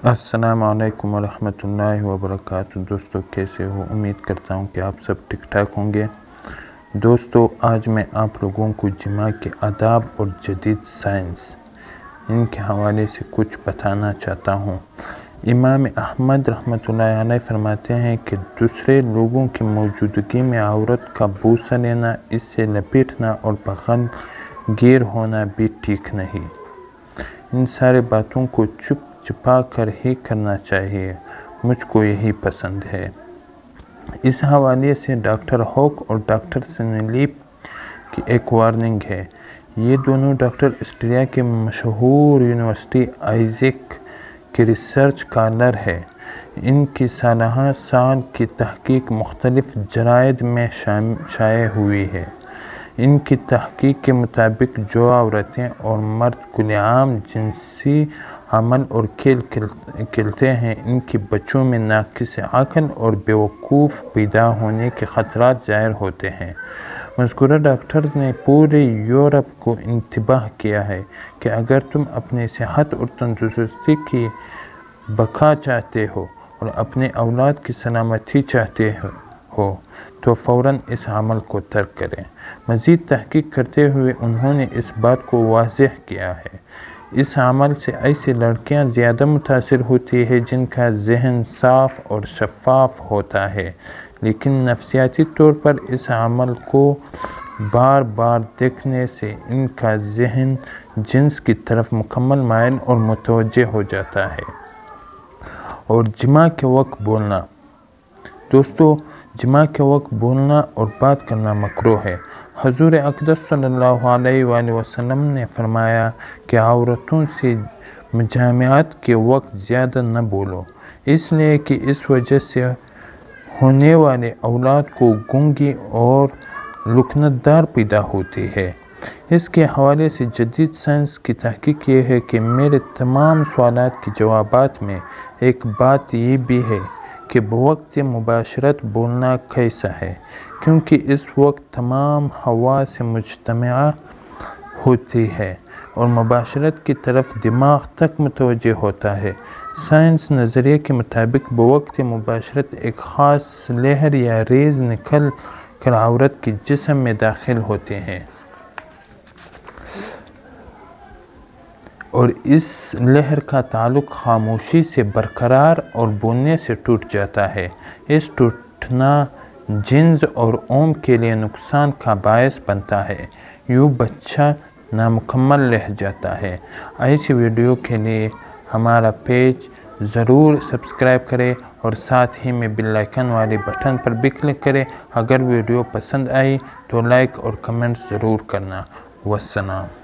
السلام علیکم ورحمۃ اللہ وبرکاتہ۔ دوستو کیسے ہو؟ امید کرتا ہوں کہ آپ سب ٹھیک ٹھاک ہوں گے۔ دوستو آج میں آپ لوگوں کو جماع کے آداب اور جدید سائنس ان کے حوالے سے کچھ بتانا چاہتا ہوں۔ امام احمد رحمۃ اللہ علیہ فرماتے ہیں کہ دوسرے لوگوں کی موجودگی میں عورت کا بوسہ لینا، اس سے لپیٹنا اور بغل گیر ہونا بھی ٹھیک نہیں۔ ان سارے باتوں کو چپ چپا کر ہی کرنا چاہیے، مجھ کو یہی پسند ہے۔ اس حوالے سے ڈاکٹر ہوک اور ڈاکٹر سنلیپ کی ایک وارننگ ہے۔ یہ دونوں ڈاکٹر آسٹریلیا کے مشہور یونیورسٹی آئزیک کے ریسرچ اسکالر ہیں۔ ان کی سالہ سال کی تحقیق مختلف جرائد میں شائع ہوئی ہے۔ ان کی تحقیق کے مطابق جو عورتیں اور مرد کھلے عام جنسی عمل اور کھیل کھیلتے ہیں، ان کے بچوں میں ناقص عقل اور بیوقوف پیدا ہونے کے خطرات ظاہر ہوتے ہیں۔ مذکورہ ڈاکٹر نے پورے یورپ کو انتباہ کیا ہے کہ اگر تم اپنی صحت اور تندرستی کی بقا چاہتے ہو اور اپنے اولاد کی سلامتی چاہتے ہو تو فوراً اس عمل کو ترک کریں۔ مزید تحقیق کرتے ہوئے انہوں نے اس بات کو واضح کیا ہے، اس عمل سے ایسی لڑکیاں زیادہ متاثر ہوتی ہیں جن کا ذہن صاف اور شفاف ہوتا ہے، لیکن نفسیاتی طور پر اس عمل کو بار بار دیکھنے سے ان کا ذہن جنس کی طرف مکمل مائل اور متوجہ ہو جاتا ہے۔ اور جماع کے وقت بولنا۔ دوستو جماع کے وقت بولنا اور بات کرنا مکروہ ہے۔ حضور اقدس صلی اللہ علیہ وآلہ وسلم نے فرمایا کہ عورتوں سے مجامعت کے وقت زیادہ نہ بولو، اس لیے کہ اس وجہ سے ہونے والے اولاد کو گونگی اور لکنت دار پیدا ہوتی ہے۔ اس کے حوالے سے جدید سائنس کی تحقیق یہ ہے کہ میرے تمام سوالات کے جوابات میں ایک بات یہ بھی ہے کہ بوقت مباشرت بولنا کیسا ہے، کیونکہ اس وقت تمام حواس مجتمع ہوتی ہے اور مباشرت کی طرف دماغ تک متوجہ ہوتا ہے۔ سائنس نظریے کے مطابق بوقت مباشرت ایک خاص لہر یا ریز نکل کر عورت کے جسم میں داخل ہوتے ہیں اور اس لہر کا تعلق خاموشی سے برقرار اور بولنے سے ٹوٹ جاتا ہے۔ اس ٹوٹنا جنس اور اوم کے لیے نقصان کا باعث بنتا ہے، یوں بچہ نامکمل رہ جاتا ہے۔ ایسی ویڈیو کے لیے ہمارا پیج ضرور سبسکرائب کریں اور ساتھ ہی میں بیل آئیکن والے بٹن پر بھی کلک کریں۔ اگر ویڈیو پسند آئی تو لائک اور کمنٹ ضرور کرنا۔ والسلام۔